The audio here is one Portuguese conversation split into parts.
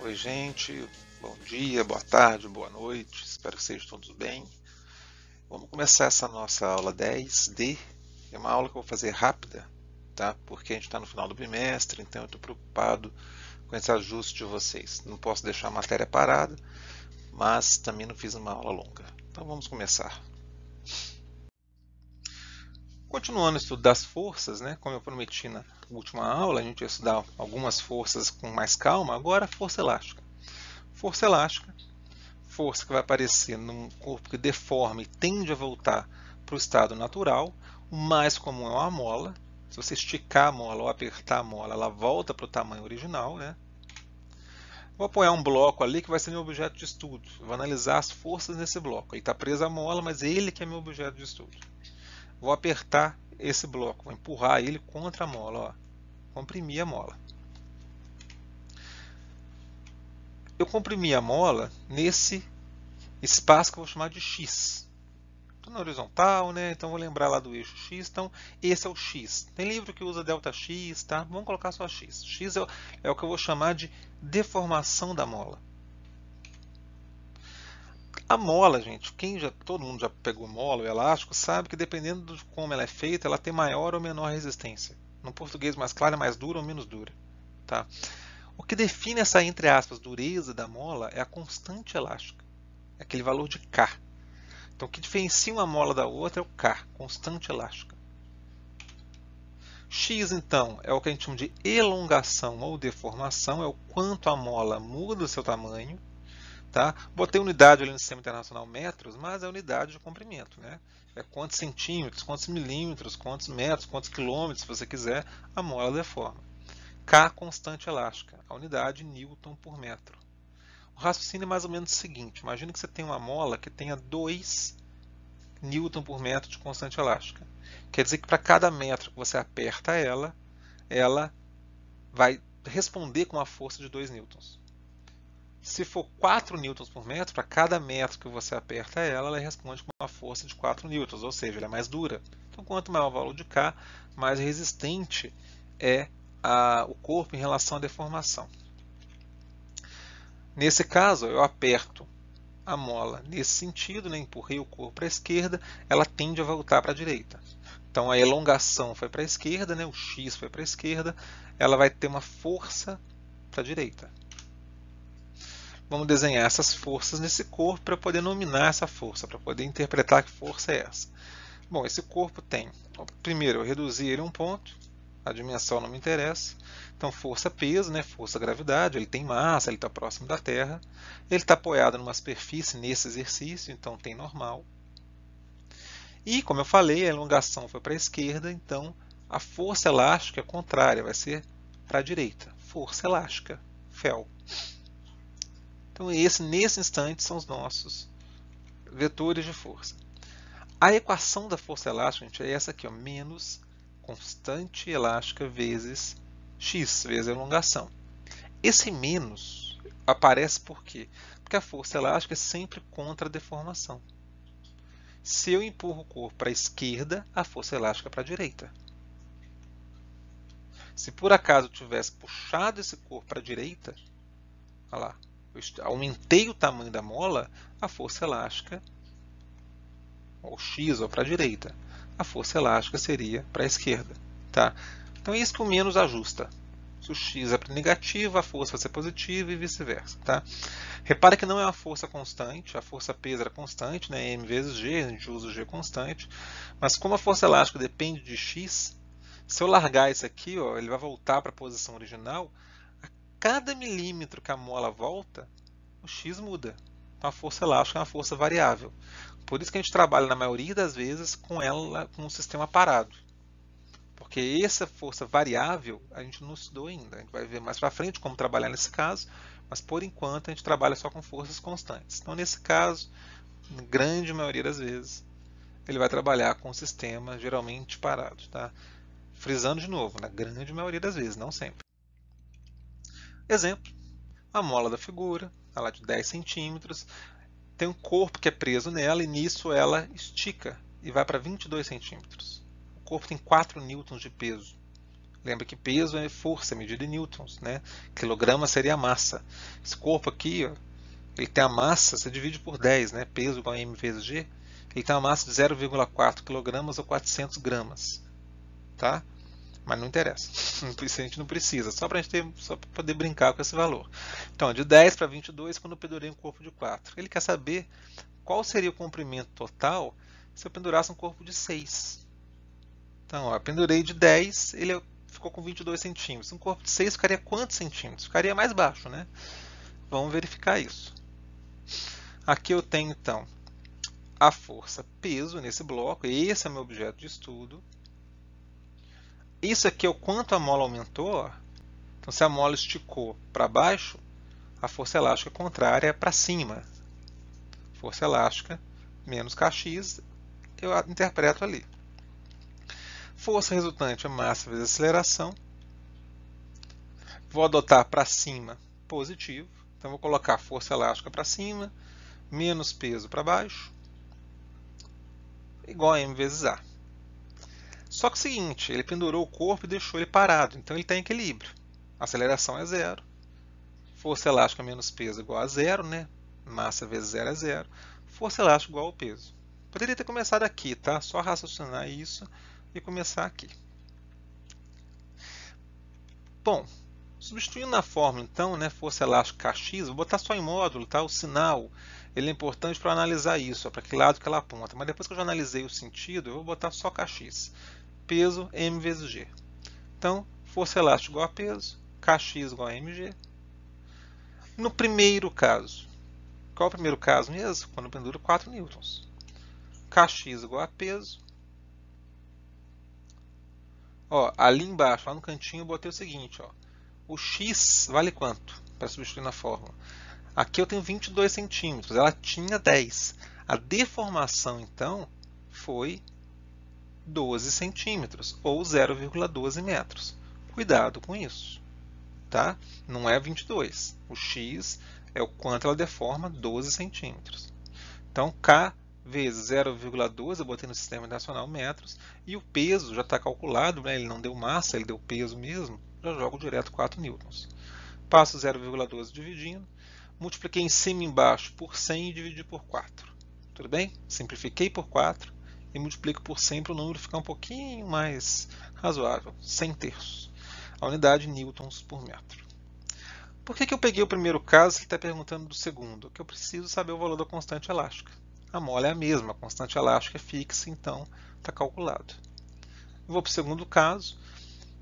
Oi, gente. Bom dia, boa tarde, boa noite. Espero que estejam todos bem. Vamos começar essa nossa aula 10D. É uma aula que eu vou fazer rápida, tá? Porque a gente está no final do bimestre, então eu estou preocupado com esse ajuste de vocês. Não posso deixar a matéria parada, mas também não fiz uma aula longa. Então vamos começar. Continuando o estudo das forças, né? Como eu prometi na última aula, a gente ia estudar algumas forças com mais calma. Agora, força elástica. Força elástica, força que vai aparecer num corpo que deforma e tende a voltar para o estado natural. O mais comum é uma mola. Se você esticar a mola ou apertar a mola, ela volta para o tamanho original, né? Vou apoiar um bloco ali que vai ser meu objeto de estudo. Eu vou analisar as forças nesse bloco. Ele está preso à mola, mas ele que é meu objeto de estudo. Vou apertar esse bloco, vou empurrar ele contra a mola, ó. Comprimir a mola. Eu comprimi a mola nesse espaço que eu vou chamar de X. Estou na horizontal, né? Então vou lembrar lá do eixo X. Então esse é o X. Tem livro que usa ΔX, tá? Vamos colocar só X. X é o que eu vou chamar de deformação da mola. A mola, gente, todo mundo já pegou mola, o elástico, sabe que dependendo de como ela é feita, ela tem maior ou menor resistência. No português mais claro, é mais dura ou menos dura, tá? O que define essa, entre aspas, dureza da mola é a constante elástica, é aquele valor de K. Então, o que diferencia uma mola da outra é o K, constante elástica. X, então, é o que a gente chama de elongação ou deformação, é o quanto a mola muda o seu tamanho. Tá? Botei unidade ali no Sistema Internacional metros, mas é unidade de comprimento. Né? É quantos centímetros, quantos milímetros, quantos metros, quantos quilômetros, se você quiser, a mola deforma. K, constante elástica, a unidade Newton por metro. O raciocínio é mais ou menos o seguinte: imagina que você tem uma mola que tenha 2 Newton por metro de constante elástica. Quer dizer que para cada metro que você aperta ela vai responder com uma força de 2 newtons. Se for 4 newtons por metro, para cada metro que você aperta ela responde com uma força de 4 newtons, ou seja, ela é mais dura. Então, quanto maior o valor de K, mais resistente é o corpo em relação à deformação. Nesse caso, eu aperto a mola nesse sentido, né? Empurrei o corpo para a esquerda, ela tende a voltar para a direita. Então a elongação foi para a esquerda, né? O X foi para a esquerda, ela vai ter uma força para a direita. Vamos desenhar essas forças nesse corpo para poder nominar essa força, para poder interpretar que força é essa. Bom, esse corpo tem, primeiro eu reduzi ele um ponto, a dimensão não me interessa. Então força peso, né? Força gravidade, ele tem massa, ele está próximo da Terra. Ele está apoiado numa superfície nesse exercício, então tem normal. E, como eu falei, a elongação foi para a esquerda, então a força elástica é contrária, vai ser para a direita. Força elástica, Fel. Então nesse instante são os nossos vetores de força. A equação da força elástica, gente, é essa aqui, ó, menos constante elástica vezes x, vezes a elongação. Esse menos aparece por quê? Porque a força elástica é sempre contra a deformação. Se eu empurro o corpo para a esquerda, a força elástica é para a direita. Se por acaso eu tivesse puxado esse corpo para a direita, olha lá, eu aumentei o tamanho da mola, a força elástica, ou x, ou para a direita. A força elástica seria para a esquerda. Tá? Então isso que o menos ajusta. Se o x é negativo, a força vai ser positiva e vice-versa. Tá? Repara que não é uma força constante, a força peso era constante, né? M vezes G, a gente usa o G constante. Mas como a força elástica depende de x, se eu largar isso aqui, ó, ele vai voltar para a posição original. A cada milímetro que a mola volta, o x muda. Então a força elástica é uma força variável. Por isso que a gente trabalha na maioria das vezes com ela com um sistema parado. Porque essa força variável a gente não estudou ainda. A gente vai ver mais para frente como trabalhar nesse caso, mas por enquanto a gente trabalha só com forças constantes. Então nesse caso, na grande maioria das vezes, ele vai trabalhar com um sistema geralmente parado. Tá? Frisando de novo, na grande maioria das vezes, não sempre. Exemplo, a mola da figura, ela é de 10 centímetros, tem um corpo que é preso nela e nisso ela estica e vai para 22 centímetros. O corpo tem 4 newtons de peso. Lembra que peso é força, medida em newtons, né? Quilograma seria a massa. Esse corpo aqui, ó, ele tem a massa, você divide por 10, né? Peso igual a m vezes g. Ele tem uma massa de 0,4 kg ou 400 gramas, tá? Mas não interessa, a gente não precisa, só para poder brincar com esse valor. Então, de 10 para 22, quando eu pendurei um corpo de 4. Ele quer saber qual seria o comprimento total se eu pendurasse um corpo de 6. Então, ó, pendurei de 10, ele ficou com 22 centímetros. Um corpo de 6 ficaria quantos centímetros? Ficaria mais baixo, né? Vamos verificar isso. Aqui eu tenho, então, a força peso nesse bloco. Esse é meu objeto de estudo. Isso aqui é o quanto a mola aumentou. Então, se a mola esticou para baixo, a força elástica contrária é para cima. Força elástica menos kx, eu interpreto ali. Força resultante é massa vezes aceleração. Vou adotar para cima positivo. Então, vou colocar força elástica para cima, menos peso para baixo, igual a m vezes a. Só que é o seguinte, ele pendurou o corpo e deixou ele parado, então ele está em equilíbrio. Aceleração é zero. Força elástica menos peso igual a zero, né? Massa vezes zero é zero. Força elástica igual ao peso. Poderia ter começado aqui, tá? Só raciocinar isso e começar aqui. Bom, substituindo na fórmula, então, né, força elástica kx, vou botar só em módulo, tá? O sinal, ele é importante para analisar isso, para que lado que ela aponta. Mas depois que eu já analisei o sentido, eu vou botar só kx. Peso m vezes g. Então, força elástica igual a peso, kx igual a mg. No primeiro caso, qual é o primeiro caso mesmo? Quando eu penduro 4 newtons. Kx igual a peso. Ó, ali embaixo, lá no cantinho, eu botei o seguinte, ó. O x vale quanto? Para substituir na fórmula. Aqui eu tenho 22 centímetros, ela tinha 10. A deformação, então, foi 12 centímetros, ou 0,12 metros. Cuidado com isso, tá? Não é 22. O x é o quanto ela deforma, 12 centímetros. Então, K vezes 0,12, eu botei no sistema internacional metros, e o peso já está calculado, né? Ele não deu massa, ele deu peso mesmo, já jogo direto 4 newtons. Passo 0,12 dividindo, multipliquei em cima e embaixo por 100 e dividi por 4. Tudo bem? Simplifiquei por 4 e multiplico por 100 para o número ficar um pouquinho mais razoável, 100 terços. A unidade newtons por metro. Por que eu peguei o primeiro caso? Ele está perguntando do segundo. Que eu preciso saber o valor da constante elástica. A mola é a mesma, a constante elástica é fixa, então está calculado. Eu vou para o segundo caso,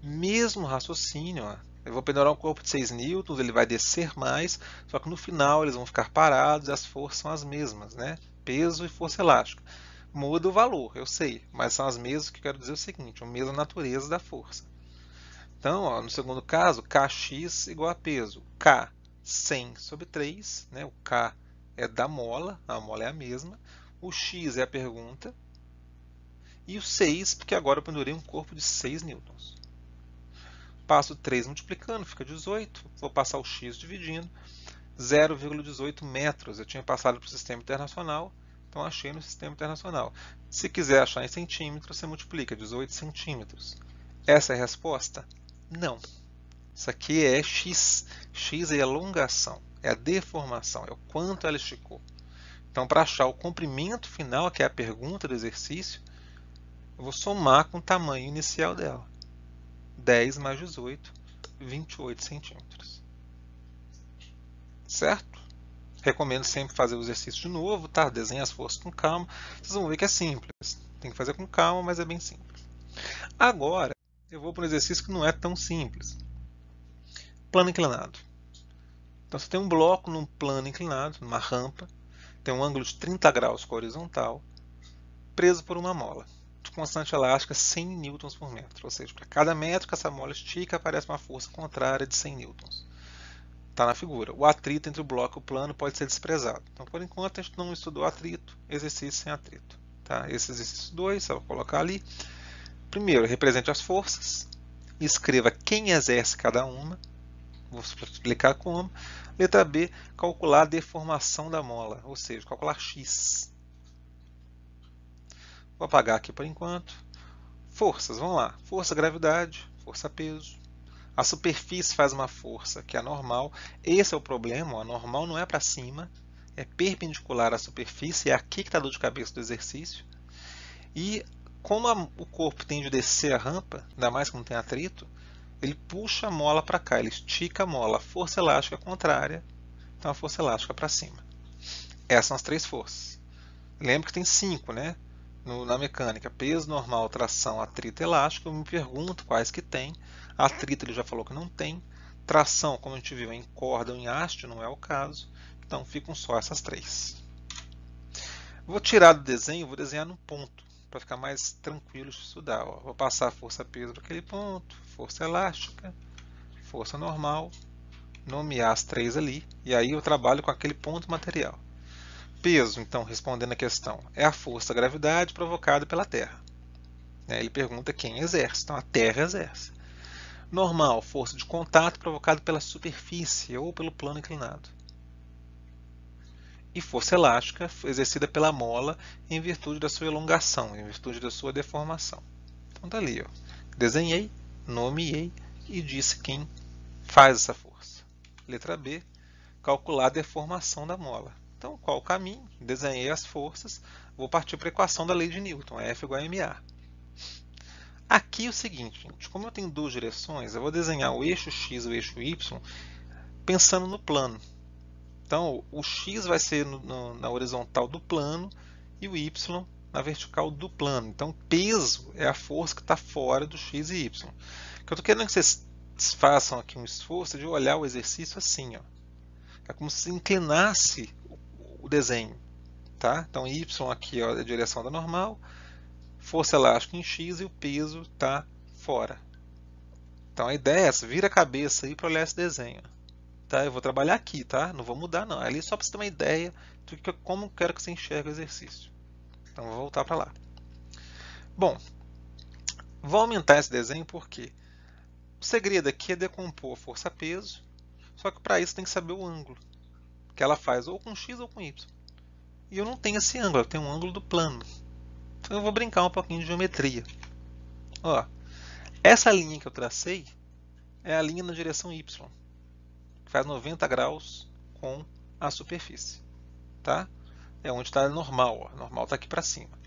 mesmo raciocínio. Ó, eu vou pendurar um corpo de 6 newtons, ele vai descer mais, só que no final eles vão ficar parados e as forças são as mesmas, né? Peso e força elástica. Muda o valor, eu sei, mas são as mesmas, que eu quero dizer o seguinte, a mesma natureza da força. Então, ó, no segundo caso, Kx igual a peso. K, 100 sobre 3. Né? O K é da mola, a mola é a mesma. O X é a pergunta. E o 6, porque agora eu pendurei um corpo de 6 newtons. Passo 3 multiplicando, fica 18. Vou passar o X dividindo. 0,18 metros. Eu tinha passado para o sistema internacional, então achei no sistema internacional. Se quiser achar em centímetros, você multiplica 18 centímetros. Essa é a resposta? Não. Isso aqui é x. X é a elongação, é a deformação, é o quanto ela esticou. Então, para achar o comprimento final, que é a pergunta do exercício, eu vou somar com o tamanho inicial dela. 10 mais 18, 28 centímetros. Certo? Recomendo sempre fazer o exercício de novo, tá? Desenhe as forças com calma. Vocês vão ver que é simples. Tem que fazer com calma, mas é bem simples. Agora, eu vou para um exercício que não é tão simples. Plano inclinado. Então, você tem um bloco num plano inclinado, numa rampa, tem um ângulo de 30 graus com a horizontal, preso por uma mola de constante elástica 100 newtons por metro. Ou seja, para cada metro que essa mola estica, aparece uma força contrária de 100 newtons. Está na figura. O atrito entre o bloco e o plano pode ser desprezado. Então, por enquanto, a gente não estudou atrito, exercício sem atrito. Tá? Esse exercício 2, eu vou colocar ali. Primeiro, represente as forças. Escreva quem exerce cada uma. Vou explicar como. Letra B, calcular a deformação da mola, ou seja, calcular x. Vou apagar aqui por enquanto. Forças, vamos lá. Força, gravidade, força, peso. A superfície faz uma força que é normal. Esse é o problema, a normal não é para cima, é perpendicular à superfície, é aqui que está a dor de cabeça do exercício. E como o corpo tende a descer a rampa, ainda mais quando tem atrito, ele puxa a mola para cá, ele estica a mola. A força elástica é contrária, então a força elástica para cima. Essas são as três forças. Lembra que tem 5, né? Na mecânica: peso, normal, tração, atrito, elástico. Eu me pergunto quais que tem. Atrito ele já falou que não tem. Tração, como a gente viu, é em corda ou em haste, não é o caso. Então ficam só essas três. Vou tirar do desenho, vou desenhar num ponto, para ficar mais tranquilo de estudar. Ó, vou passar a força-peso para aquele ponto, força elástica, força normal, nomear as três ali, e aí eu trabalho com aquele ponto material. Peso, então, respondendo a questão, é a força da gravidade provocada pela Terra. Ele pergunta quem exerce, então a Terra exerce. Normal, força de contato provocada pela superfície ou pelo plano inclinado. E força elástica, exercida pela mola em virtude da sua elongação, em virtude da sua deformação. Então está ali, ó. Desenhei, nomeei e disse quem faz essa força. Letra B, calcular a deformação da mola. Então, qual o caminho? Desenhei as forças, vou partir para a equação da lei de Newton, F igual a ma. Aqui é o seguinte, gente, como eu tenho duas direções, eu vou desenhar o eixo x e o eixo y pensando no plano. Então, o x vai ser na horizontal do plano e o y na vertical do plano. Então, peso é a força que está fora do x e y. O que eu estou querendo que vocês façam aqui um esforço de olhar o exercício assim, ó. É como se inclinasse o desenho. Tá? Então, y aqui ó, é a direção da normal, força elástica em x e o peso está fora. Então, a ideia é essa, vira a cabeça aí para olhar esse desenho. Tá? Eu vou trabalhar aqui, tá? Não vou mudar não. Ali só para você ter uma ideia de como eu quero que você enxergue o exercício. Então, vou voltar para lá. Bom, vou aumentar esse desenho porque o segredo aqui é decompor força-peso, só que para isso tem que saber o ângulo que ela faz ou com x ou com y. E eu não tenho esse ângulo, eu tenho um ângulo do plano. Então eu vou brincar um pouquinho de geometria. Ó, essa linha que eu tracei é a linha na direção y, que faz 90 graus com a superfície. Tá? É onde está a normal, ó. A normal está aqui para cima.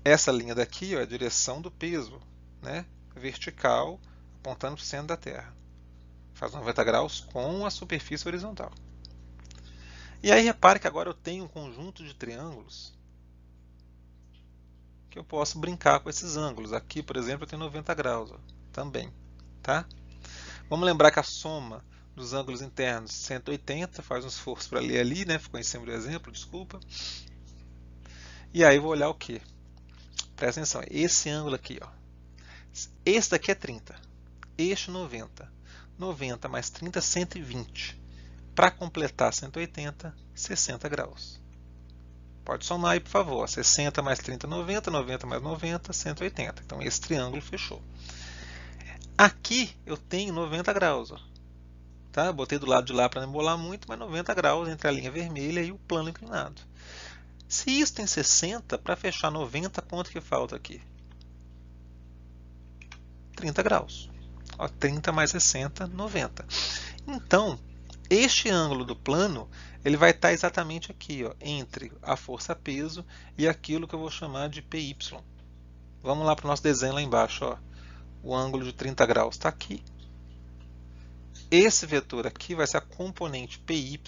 Essa linha daqui ó, é a direção do peso, né? Vertical, apontando para o centro da Terra. Faz 90 graus com a superfície horizontal. E aí repare que agora eu tenho um conjunto de triângulos que eu posso brincar com esses ângulos. Aqui, por exemplo, eu tenho 90 graus ó, também. Tá? Vamos lembrar que a soma dos ângulos internos 180, faz um esforço para ler ali, né? Ficou em cima do exemplo, desculpa. E aí vou olhar o quê? Presta atenção, esse ângulo aqui, ó. Esse daqui é 30, este 90. 90 mais 30, 120. Para completar 180, 60 graus. Pode somar aí, por favor. 60 mais 30, 90. 90 mais 90, 180. Então, esse triângulo fechou. Aqui eu tenho 90 graus. Ó. Tá? Botei do lado de lá para não embolar muito, mas 90 graus entre a linha vermelha e o plano inclinado. Se isso tem 60, para fechar 90, quanto que falta aqui? 30 graus. Ó, 30 mais 60, 90. Então, este ângulo do plano ele vai estar exatamente aqui, ó, entre a força-peso e aquilo que eu vou chamar de PY. Vamos lá para o nosso desenho lá embaixo. Ó. O ângulo de 30 graus está aqui. Esse vetor aqui vai ser a componente PY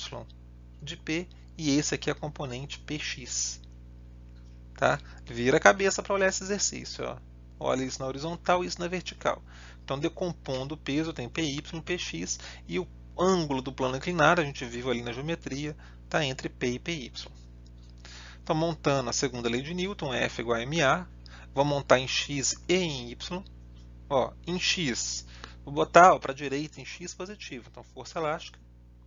de P e esse aqui é a componente PX. Tá? Vira a cabeça para olhar esse exercício. Ó. Olha isso na horizontal e isso na vertical. Então, decompondo o peso, tem PY, PX e o ângulo do plano inclinado, a gente viu ali na geometria, está entre P e PY. Então, montando a segunda lei de Newton, F igual a ma, vou montar em x e em y. Ó, em x, vou botar para a direita em x positivo, então força elástica,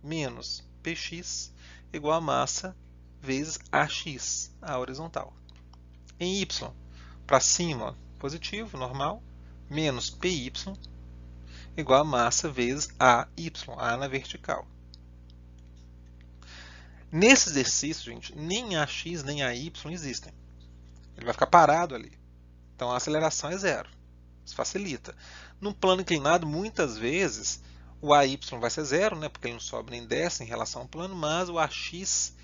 menos Px igual a massa vezes AX, a horizontal. Em y, para cima, positivo, normal, menos Py igual a massa vezes AY, A na vertical. Nesse exercício, gente, nem AX nem AY existem. Ele vai ficar parado ali. Então a aceleração é zero. Isso facilita. No plano inclinado, muitas vezes, o AY vai ser zero, né, porque ele não sobe nem desce em relação ao plano, mas o AX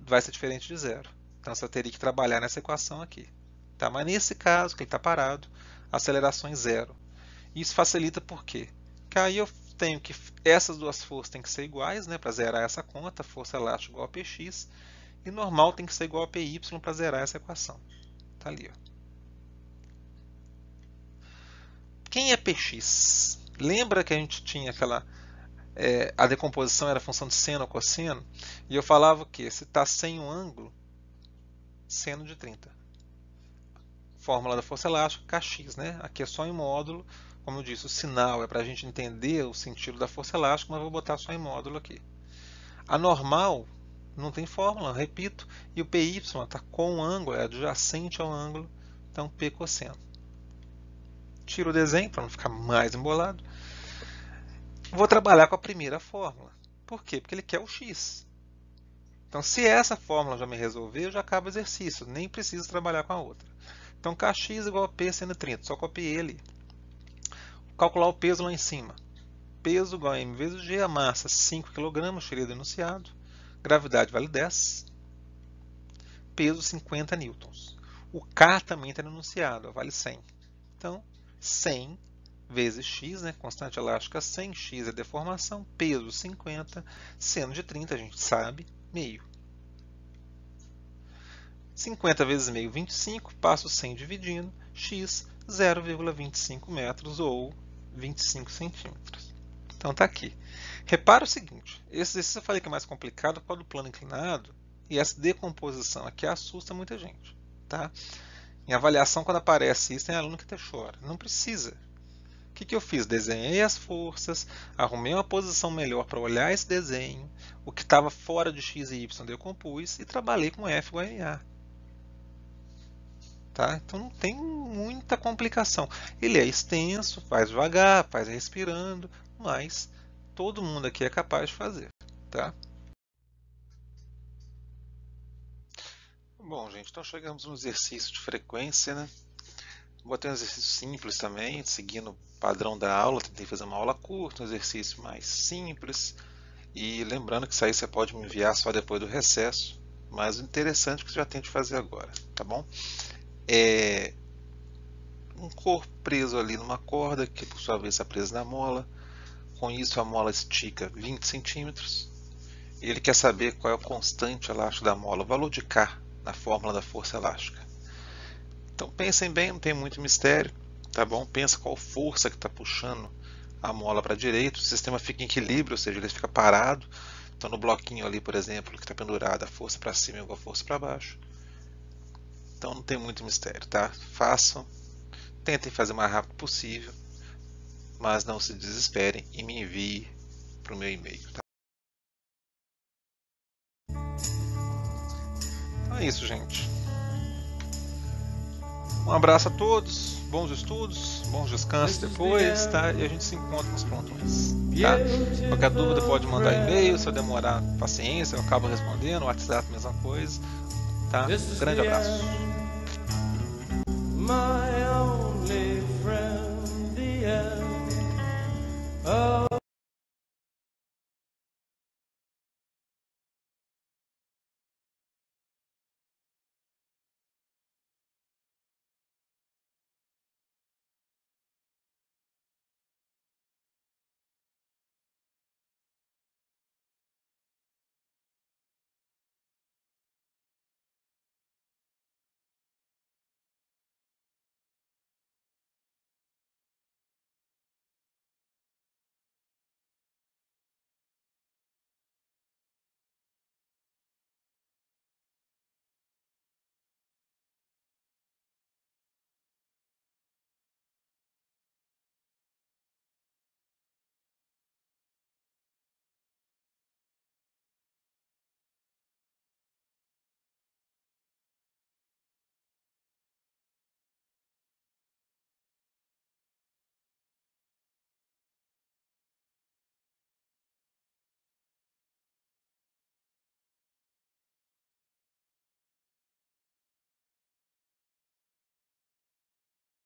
vai ser diferente de zero. Então você teria que trabalhar nessa equação aqui. Tá? Mas nesse caso, que ele está parado, a aceleração é zero. Isso facilita por quê? Porque aí eu tenho que essas duas forças têm que ser iguais, né, para zerar essa conta, força elástica igual a Px, e normal tem que ser igual a Py para zerar essa equação. Tá ali, ó. Quem é Px? Lembra que a gente tinha aquela a decomposição era função de seno ou cosseno, e eu falava que se está sem um ângulo, seno de 30. Fórmula da força elástica, Kx, né? Aqui é só em módulo, como eu disse, o sinal é para a gente entender o sentido da força elástica, mas eu vou botar só em módulo aqui. A normal não tem fórmula, repito, e o Py está com o ângulo, é adjacente ao ângulo, então P cosseno. Tiro o desenho para não ficar mais embolado. Vou trabalhar com a primeira fórmula. Por quê? Porque ele quer o x. Então, se essa fórmula já me resolver, eu já acabo o exercício. Nem preciso trabalhar com a outra. Então, Kx igual a P seno 30. Só copiei ele. Vou calcular o peso lá em cima. Peso igual a m vezes g. A massa 5 kg, tirei do enunciado. Gravidade vale 10. Peso 50 newtons. O K também está no enunciado, vale 100. Então, 100 vezes x, né? Constante elástica 100, x é deformação, peso 50, seno de 30, a gente sabe, meio. 50 vezes meio, 25, passo 100 dividindo, x 0,25 metros ou 25 centímetros. Então está aqui. Repara o seguinte, esse exercício eu falei que é mais complicado por causa do plano inclinado, e essa decomposição aqui assusta muita gente. Tá? Em avaliação, quando aparece isso, tem aluno que até chora. Não precisa. O que eu fiz? Desenhei as forças, arrumei uma posição melhor para olhar esse desenho, o que estava fora de x e y eu compus e trabalhei com F igual a MA. Tá? Então não tem muita complicação. Ele é extenso, faz devagar, faz respirando, mas todo mundo aqui é capaz de fazer. Tá? Bom, gente, então chegamos no exercício de frequência, né? Botei um exercício simples também, seguindo o padrão da aula. Tentei fazer uma aula curta, um exercício mais simples. E lembrando que isso aí você pode me enviar só depois do recesso. Mas o interessante é que você já tente fazer agora, tá bom? Um corpo preso ali numa corda, que por sua vez está preso na mola. Com isso a mola estica 20 centímetros. E ele quer saber qual é o constante elástico da mola, o valor de K na fórmula da força elástica. Então pensem bem, não tem muito mistério, tá bom? Pensa qual força que está puxando a mola para a direita, o sistema fica em equilíbrio, ou seja, ele fica parado. Então no bloquinho ali, por exemplo, que está pendurado, a força para cima é igual a força para baixo. Então não tem muito mistério, tá? Façam, tentem fazer o mais rápido possível, mas não se desesperem e me envie para o meu e-mail, tá? Então é isso, gente. Um abraço a todos, bons estudos, bons descansos depois, tá? E a gente se encontra nos plantões, tá? Qualquer dúvida pode mandar e-mail, se eu demorar, paciência, eu acabo respondendo, WhatsApp, mesma coisa, tá? Grande abraço.